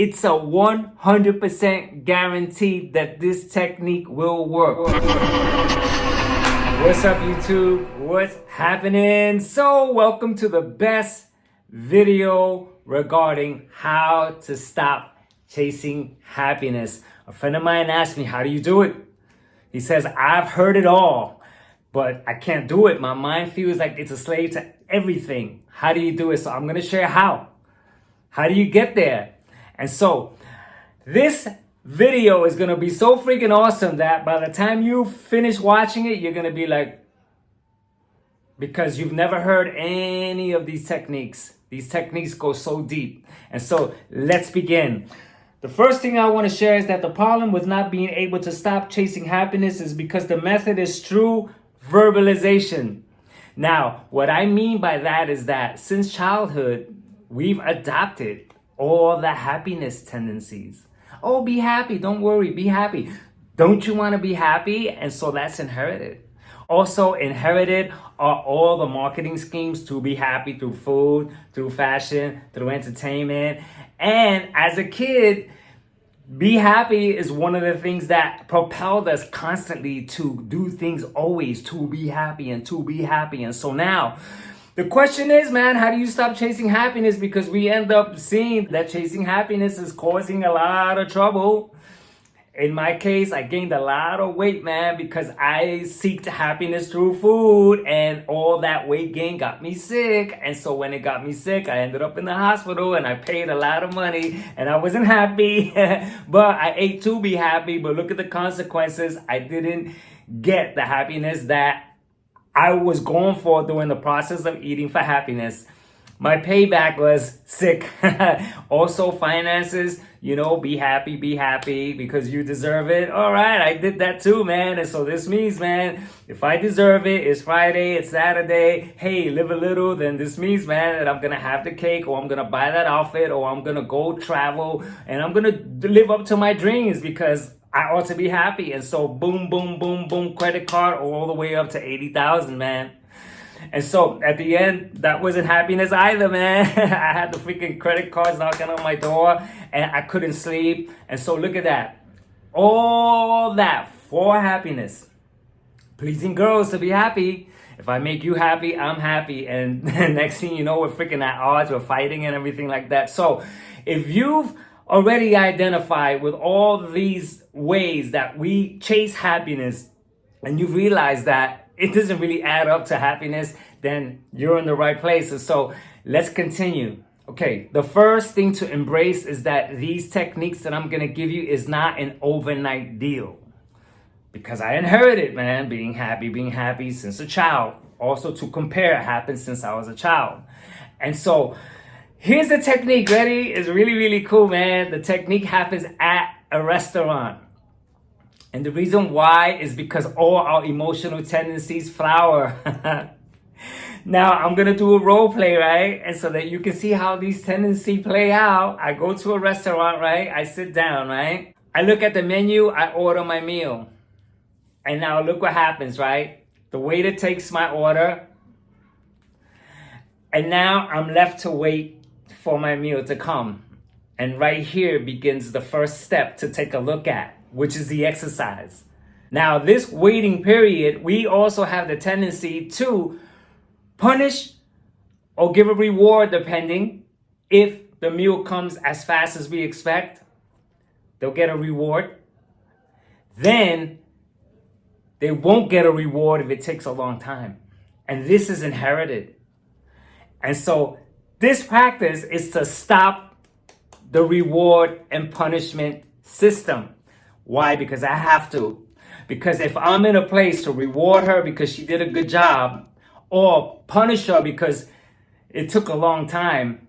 It's a 100% guarantee that this technique will work. What's up, YouTube? What's happening? So, welcome to the best video regarding how to stop chasing happiness. A friend of mine asked me, how do you do it? He says, I've heard it all, but I can't do it. My mind feels like it's a slave to everything. How do you do it? So I'm going to share how. How do you get there? And so this video is going to be so freaking awesome that by the time you finish watching it, you're going to be like, because you've never heard any of these techniques. These techniques go so deep. And so let's begin. The first thing I want to share is that the problem with not being able to stop chasing happiness is because the method is true verbalization. Now, what I mean by that is that since childhood, we've adopted all the happiness tendencies. Oh, be happy. Don't worry. Be happy. Don't you want to be happy? And so that's inherited. Also inherited are all the marketing schemes to be happy through food, through fashion, through entertainment. And as a kid, be happy is one of the things that propelled us constantly to do things always to be happy and to be happy. And so now, the question is, man, how do you stop chasing happiness? Because we end up seeing that chasing happiness is causing a lot of trouble. In my case, I gained a lot of weight, man, because I seeked happiness through food, and all that weight gain got me sick. And so when it got me sick, I ended up in the hospital and I paid a lot of money and I wasn't happy. But I ate to be happy. But look at the consequences. I didn't get the happiness that I was going for during the process of eating for happiness. My payback was sick. Also finances, be happy because you deserve it. All right, I did that too, man. And so this means, man, if I deserve it, it's Friday, it's Saturday. Hey, live a little. Then this means, man, that I'm going to have the cake, or I'm going to buy that outfit, or I'm going to go travel, and I'm going to live up to my dreams because I ought to be happy. And so boom, boom, boom, boom, credit card all the way up to 80,000, man. And so at the end, that wasn't happiness either, man. I had the freaking credit cards knocking on my door and I couldn't sleep. And so look at that. All that for happiness. Pleasing girls to be happy. If I make you happy, I'm happy. And next thing you know, we're freaking at odds. We're fighting and everything like that. So if you've already identified with all these ways that we chase happiness, and you've realized that it doesn't really add up to happiness, then you're in the right place. And so let's continue. Okay, the first thing to embrace is that these techniques that I'm going to give you is not an overnight deal. Because I inherited, man, being happy since a child. Also to compare happened since I was a child. And so here's the technique. Ready? It's really, really cool, man. The technique happens at a restaurant. And the reason why is because all our emotional tendencies flower. Now, I'm going to do a role play, right? And so that you can see how these tendencies play out. I go to a restaurant, right? I sit down, right? I look at the menu. I order my meal. And now look what happens, right? The waiter takes my order. And now I'm left to wait for my meal to come. And right here begins the first step to take a look at, which is the exercise. Now, this waiting period, we also have the tendency to punish or give a reward depending. If the meal comes as fast as we expect, they'll get a reward. Then they won't get a reward if it takes a long time. And this is inherited. And so this practice is to stop the reward and punishment system. Why? Because I have to. Because if I'm in a place to reward her because she did a good job, or punish her because it took a long time,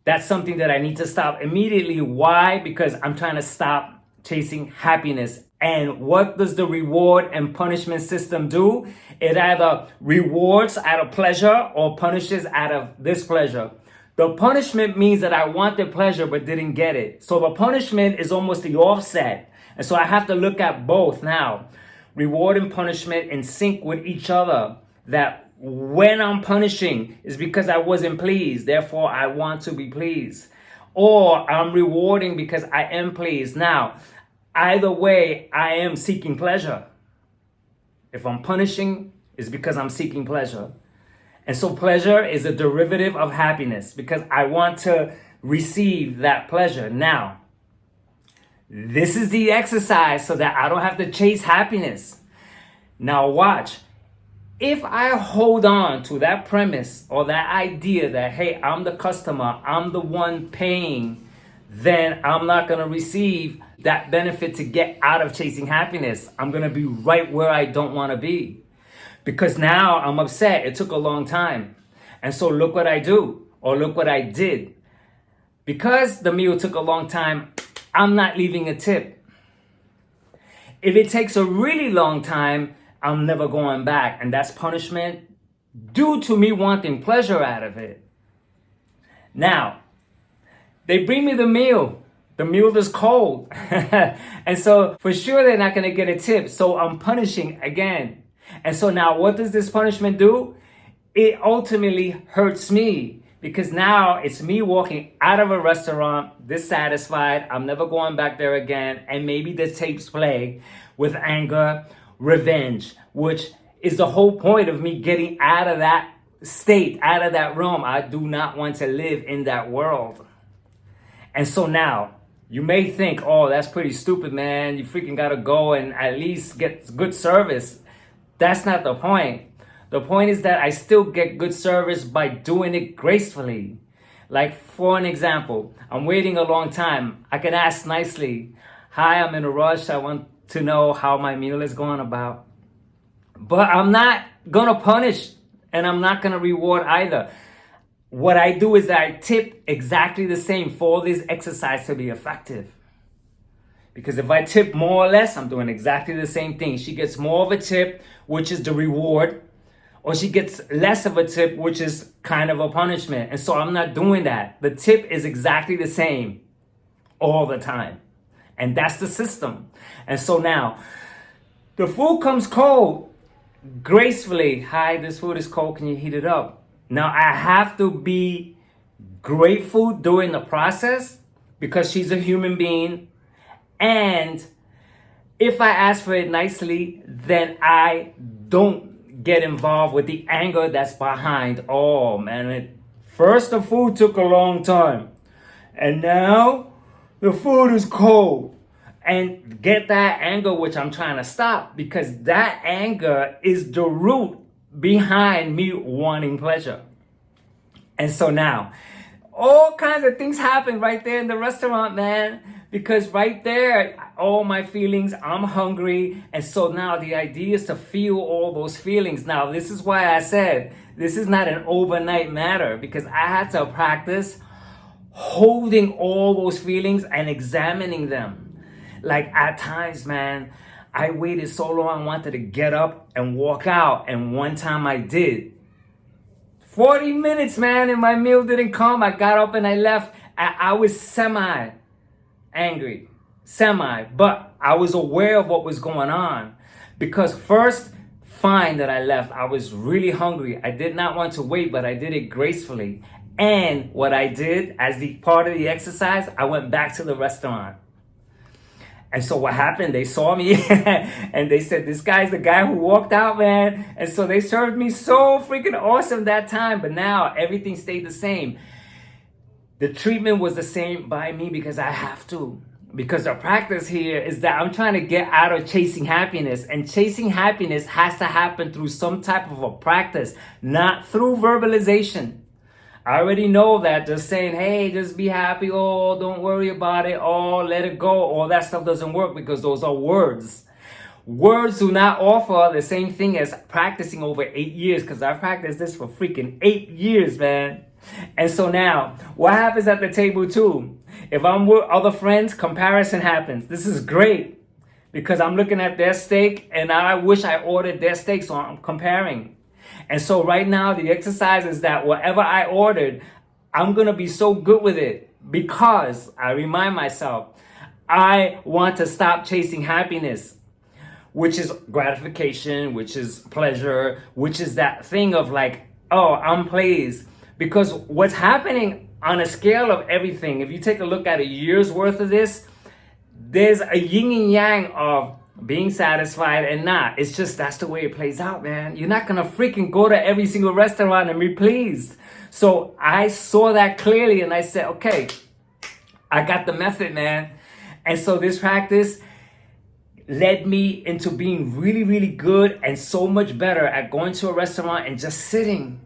that's something that I need to stop immediately. Why? Because I'm trying to stop chasing happiness. And what does the reward and punishment system do? It either rewards out of pleasure or punishes out of displeasure. The punishment means that I wanted pleasure but didn't get it. So the punishment is almost the offset. And so I have to look at both now. Reward and punishment in sync with each other. That when I'm punishing is because I wasn't pleased. Therefore, I want to be pleased. or I'm rewarding because I am pleased. Now, either way, I am seeking pleasure. If I'm punishing, it's because I'm seeking pleasure. And so pleasure is a derivative of happiness because I want to receive that pleasure. Now, this is the exercise so that I don't have to chase happiness. Now watch. If I hold on to that premise or that idea that, hey, I'm the customer, I'm the one paying, then I'm not going to receive that benefit to get out of chasing happiness. I'm going to be right where I don't want to be. Because now I'm upset. It took a long time. And so look what I do, or look what I did. Because the meal took a long time, I'm not leaving a tip. If it takes a really long time, I'm never going back. And that's punishment due to me wanting pleasure out of it. Now, they bring me the meal. The meal is cold. And so for sure they're not going to get a tip. So I'm punishing again. And so now what does this punishment do? It ultimately hurts me because now it's me walking out of a restaurant dissatisfied. I'm never going back there again. And maybe the tapes play with anger, revenge, which is the whole point of me getting out of that state, out of that realm. I do not want to live in that world. And so now you may think, oh, that's pretty stupid, man. You freaking got to go and at least get good service. That's not the point. The point is that I still get good service by doing it gracefully. Like, for an example, I'm waiting a long time. I can ask nicely, hi, I'm in a rush. I want to know how my meal is going about. But I'm not going to punish and I'm not going to reward either. What I do is that I tip exactly the same for this exercise to be effective. Because if I tip more or less, I'm doing exactly the same thing. She gets more of a tip, which is the reward, or she gets less of a tip, which is kind of a punishment. And so I'm not doing that. The tip is exactly the same all the time. And that's the system. And so now, the food comes cold. Gracefully, hi, this food is cold. Can you heat it up? Now, I have to be grateful during the process because she's a human being. And if I ask for it nicely, then I don't get involved with the anger that's behind. Oh, man, first the food took a long time. And now the food is cold. And get that anger, which I'm trying to stop, because that anger is the root behind me wanting pleasure. And so now, all kinds of things happen right there in the restaurant, man. Because right there, all my feelings, I'm hungry. And so now the idea is to feel all those feelings. Now, this is why I said this is not an overnight matter, because I had to practice holding all those feelings and examining them. Like at times, man, I waited so long, I wanted to get up and walk out. And one time I did. 40 minutes, man, and my meal didn't come. I got up and I left. I was semi-angry. But I was aware of what was going on. Because first, fine that I left. I was really hungry. I did not want to wait, but I did it gracefully. And what I did as the part of the exercise, I went back to the restaurant. And so what happened, they saw me and they said, this guy's the guy who walked out, man. And so they served me so freaking awesome that time. But now everything stayed the same. The treatment was the same by me because I have to. Because the practice here is that I'm trying to get out of chasing happiness. And chasing happiness has to happen through some type of a practice, not through verbalization. I already know that just saying, hey, just be happy, oh, don't worry about it, oh, let it go, all that stuff doesn't work because those are words. Words do not offer the same thing as practicing over 8 years, because I've practiced this for freaking 8 years, man. And so now, what happens at the table too? If I'm with other friends, comparison happens. This is great because I'm looking at their steak and I wish I ordered their steak, so I'm comparing. And so right now, the exercise is that whatever I ordered, I'm going to be so good with it because I remind myself, I want to stop chasing happiness, which is gratification, which is pleasure, which is that thing of like, oh, I'm pleased. Because what's happening on a scale of everything, if you take a look at a year's worth of this, there's a yin and yang of being satisfied and not. It's just that's the way it plays out, man. You're not gonna freaking go to every single restaurant and be pleased. So I saw that clearly and I said, okay, I got the method, man. And so this practice led me into being really, really good and so much better at going to a restaurant and just sitting.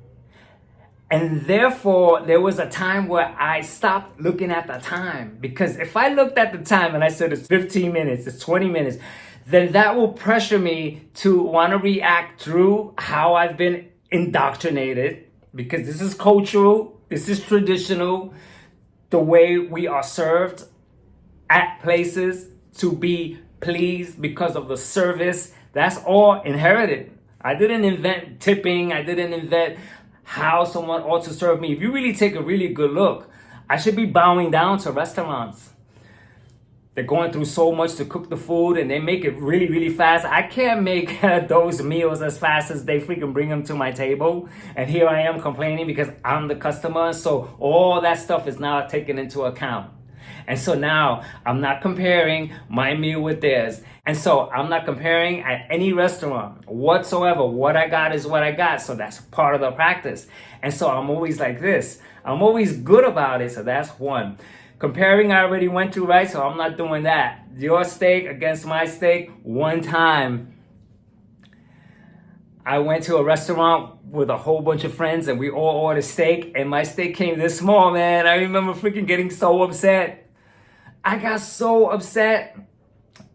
And therefore, there was a time where I stopped looking at the time. Because if I looked at the time and I said it's 15 minutes, it's 20 minutes, then that will pressure me to want to react through how I've been indoctrinated. Because this is cultural, this is traditional, the way we are served at places to be pleased because of the service. That's all inherited. I didn't invent tipping. I didn't invent how someone ought to serve me. If you really take a really good look, I should be bowing down to restaurants. They're going through so much to cook the food and they make it really, really fast. I can't make those meals as fast as they freaking bring them to my table. And here I am complaining because I'm the customer. So all that stuff is now taken into account. And so now I'm not comparing my meal with theirs. And so I'm not comparing at any restaurant whatsoever. What I got is what I got. So that's part of the practice. And so I'm always like this. I'm always good about it. So that's one. Comparing, I already went through, right? So I'm not doing that. Your steak against my steak. One time, I went to a restaurant with a whole bunch of friends and we all ordered steak. And my steak came this small, man. I remember freaking getting so upset. I got so upset.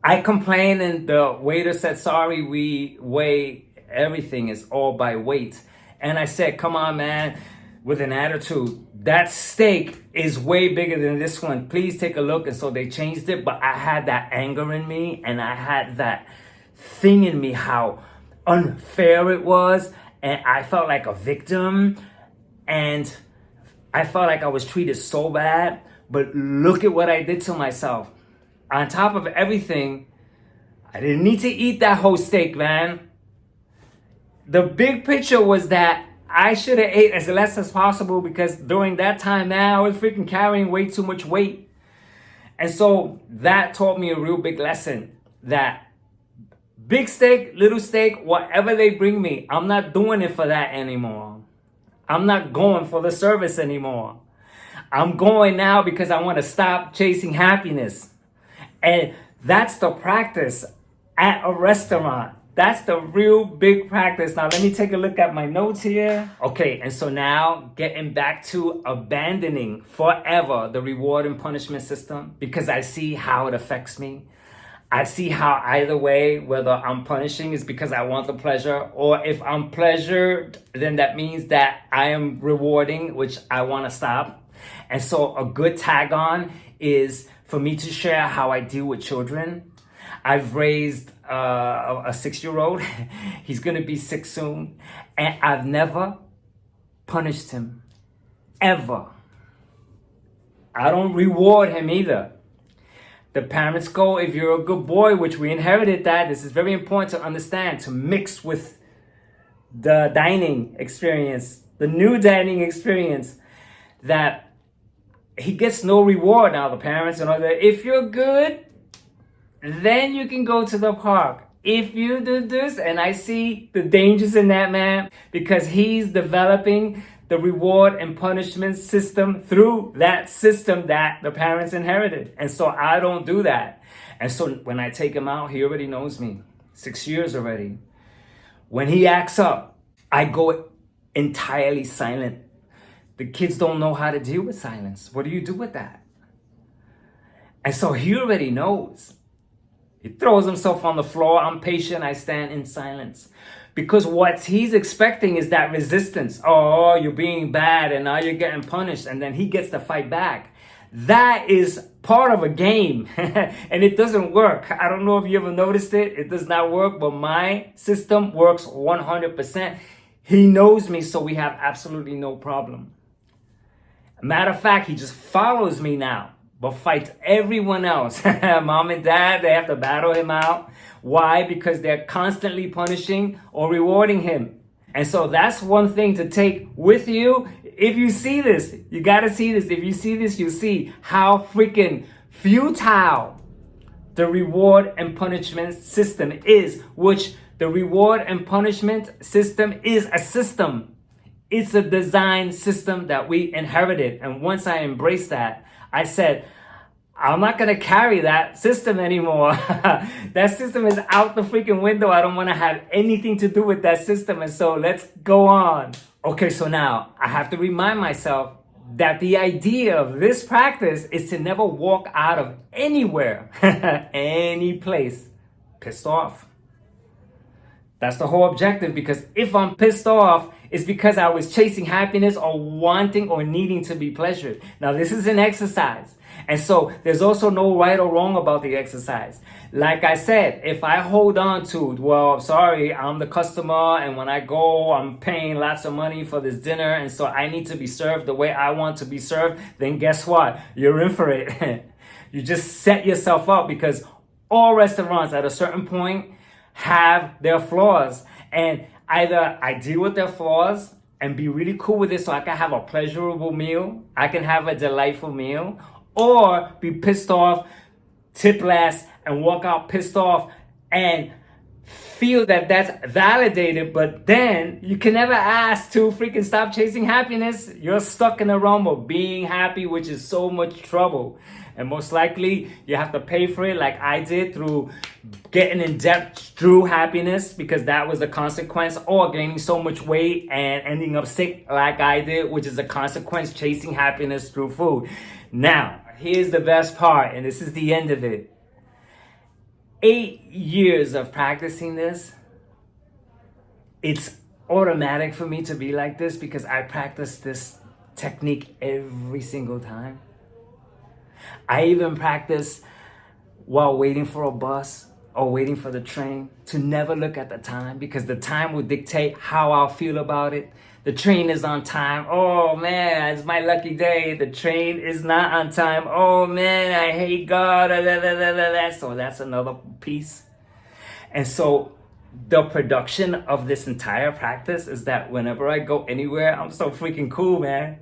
I complained and the waiter said, sorry, we weigh everything is all by weight. And I said, come on, man, with an attitude. That steak is way bigger than this one. Please take a look. And so they changed it. But I had that anger in me and I had that thing in me, how unfair it was. And I felt like a victim. And I felt like I was treated so bad. But look at what I did to myself. On top of everything, I didn't need to eat that whole steak, man. The big picture was that I should have ate as less as possible because during that time, man, I was freaking carrying way too much weight. And so that taught me a real big lesson that big steak, little steak, whatever they bring me, I'm not doing it for that anymore. I'm not going for the service anymore. I'm going now because I want to stop chasing happiness. And that's the practice at a restaurant. That's the real big practice. Now, let me take a look at my notes here. Okay, and so now getting back to abandoning forever the reward and punishment system because I see how it affects me. I see how either way, whether I'm punishing is because I want the pleasure, or if I'm pleasured, then that means that I am rewarding, which I want to stop. And so a good tag on is for me to share how I deal with children. I've raised a 6-year-old. He's going to be 6 soon. And I've never punished him. Ever. I don't reward him either. The parents go, if you're a good boy, which we inherited that. This is very important to understand, to mix with the dining experience, the new dining experience, that he gets no reward. Now the parents know that if you're good, then you can go to the park. If you do this, and I see the dangers in that, man, because he's developing the reward and punishment system through that system that the parents inherited. And so I don't do that. And so when I take him out, he already knows me. 6 years already. When he acts up, I go entirely silent. The kids don't know how to deal with silence. What do you do with that? And so he already knows. He throws himself on the floor. I'm patient. I stand in silence. Because what he's expecting is that resistance. Oh, you're being bad and now you're getting punished. And then he gets to fight back. That is part of a game. And it doesn't work. I don't know if you ever noticed it. It does not work. But my system works 100%. He knows me, so we have absolutely no problem. Matter of fact, he just follows me now, but fights everyone else. Mom and dad, they have to battle him out. Why? Because they're constantly punishing or rewarding him. And so that's one thing to take with you. If you see this, you got to see this. If you see this, you see how freaking futile the reward and punishment system is, which the reward and punishment system is a system. It's a design system that we inherited. And once I embraced that, I said, I'm not going to carry that system anymore. That system is out the freaking window. I don't want to have anything to do with that system. And so let's go on. Okay, so now I have to remind myself that the idea of this practice is to never walk out of anywhere, any place, pissed off. That's the whole objective, because if I'm pissed off, it's because I was chasing happiness or wanting or needing to be pleasured. Now, this is an exercise. And so there's also no right or wrong about the exercise. Like I said, if I hold on to, well, sorry, I'm the customer, and when I go, I'm paying lots of money for this dinner, and so I need to be served the way I want to be served, then guess what? You're in for it. You just set yourself up, because all restaurants at a certain point have their flaws, and either I deal with their flaws and be really cool with it so I can have a pleasurable meal, I can have a delightful meal, or be pissed off, tip less, and walk out pissed off and feel that that's validated, but then you can never ask to freaking stop chasing happiness. You're stuck in the realm of being happy, which is so much trouble. And most likely you have to pay for it, like I did, through getting in debt through happiness, because that was the consequence, or gaining so much weight and ending up sick like I did, which is a consequence, chasing happiness through food. Now, here's the best part, and this is the end of it. 8 years of practicing this, it's automatic for me to be like this, because I practice this technique every single time. I even practice while waiting for a bus or waiting for the train to never look at the time, because the time will dictate how I'll feel about it. The train is on time. Oh man, it's my lucky day. The train is not on time. Oh man, I hate God. So that's another piece. And so the production of this entire practice is that whenever I go anywhere, I'm so freaking cool, man.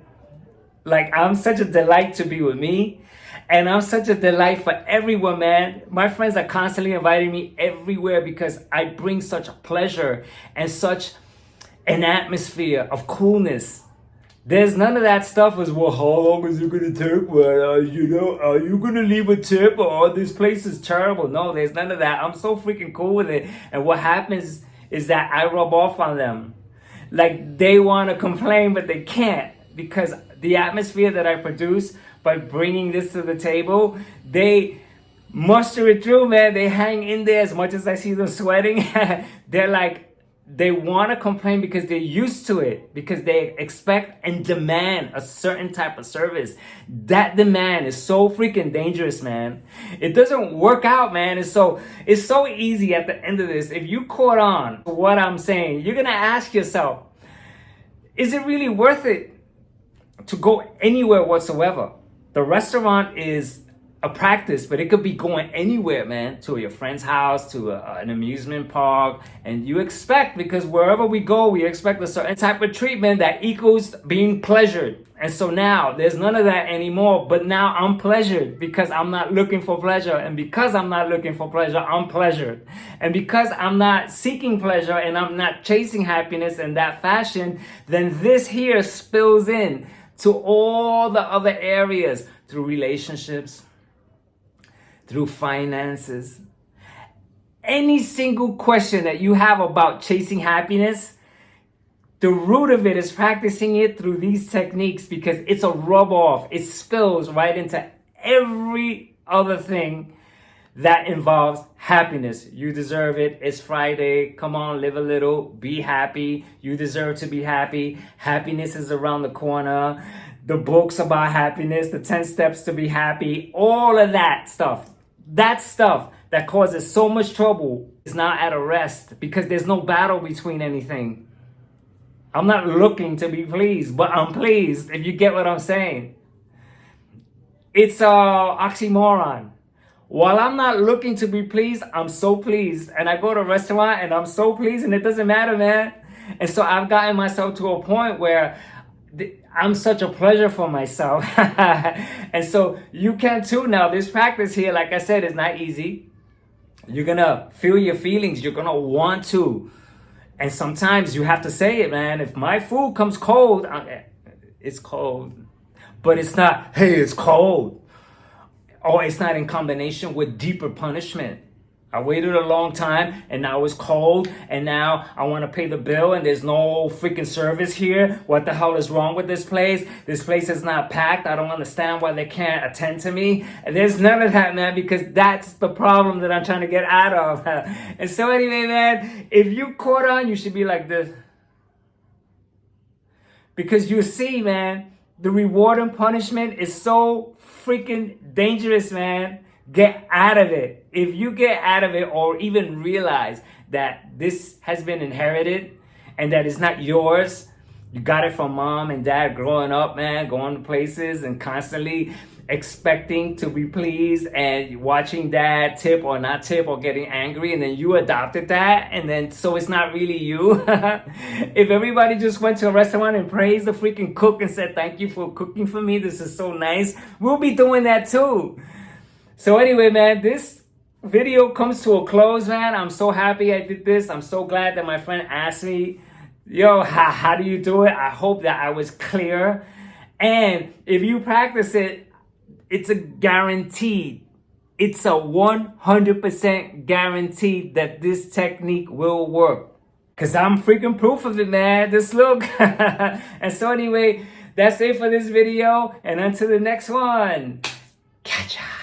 Like, I'm such a delight to be with me. And I'm such a delight for everyone, man. My friends are constantly inviting me everywhere because I bring such a pleasure and such an atmosphere of coolness. There's none of that stuff as, well, how long is it going to take? Well, are you going to leave a tip? Or this place is terrible. No, there's none of that. I'm so freaking cool with it. And what happens is that I rub off on them. Like, they want to complain, but they can't, because the atmosphere that I produce by bringing this to the table, they muster it through, man. They hang in there. As much as I see them sweating, they're like, they want to complain because they're used to it, because they expect and demand a certain type of service. That demand is so freaking dangerous, man. It doesn't work out, man. It's so easy at the end of this. If you caught on to what I'm saying, you're going to ask yourself, is it really worth it to go anywhere whatsoever? The restaurant is a practice, but it could be going anywhere, man, to your friend's house, to an amusement park. And you expect, because wherever we go, we expect a certain type of treatment that equals being pleasured. And so now there's none of that anymore, but now I'm pleasured because I'm not looking for pleasure. And because I'm not looking for pleasure, I'm pleasured. And because I'm not seeking pleasure and I'm not chasing happiness in that fashion, then this here spills in to all the other areas, through relationships, through finances. Any single question that you have about chasing happiness, the root of it is practicing it through these techniques, because it's a rub off. It spills right into every other thing that involves happiness. You deserve it. It's Friday. Come on, live a little. Be happy. You deserve to be happy. Happiness is around the corner. The books about happiness, the 10 steps to be happy, all of that stuff. That stuff that causes so much trouble is now at a rest, because there's no battle between anything. I'm not looking to be pleased, but I'm pleased, if you get what I'm saying. It's an oxymoron. While I'm not looking to be pleased, I'm so pleased. And I go to a restaurant and I'm so pleased, and it doesn't matter, man. And so I've gotten myself to a point where I'm such a pleasure for myself. And so you can too now. This practice here, like I said, is not easy. You're gonna feel your feelings. You're gonna want to. And sometimes you have to say it, man. If my food comes cold, it's cold. But it's not, hey, it's cold. Or it's not in combination with deeper punishment. I waited a long time and now it's cold and now I want to pay the bill and there's no freaking service here. What the hell is wrong with this place? This place is not packed. I don't understand why they can't attend to me. And there's none of that, man, because that's the problem that I'm trying to get out of. And so anyway, man, if you caught on, you should be like this. Because you see, man, the reward and punishment is so freaking dangerous, man. Get out of it. If you get out of it or even realize that this has been inherited and that it's not yours, you got it from mom and dad growing up, man, going to places and constantly expecting to be pleased and watching dad tip or not tip or getting angry, and then you adopted that, and then so it's not really you. If everybody just went to a restaurant and praised the freaking cook and said, thank you for cooking for me, this is so nice, we'll be doing that too. So anyway, man, this video comes to a close, man. I'm so happy I did this. I'm so glad that my friend asked me, yo, how do you do it? I hope that I was clear. And if you practice it, it's a guarantee. It's a 100% guarantee that this technique will work. Because I'm freaking proof of it, man. Just look. And so anyway, that's it for this video. And until the next one, catch ya.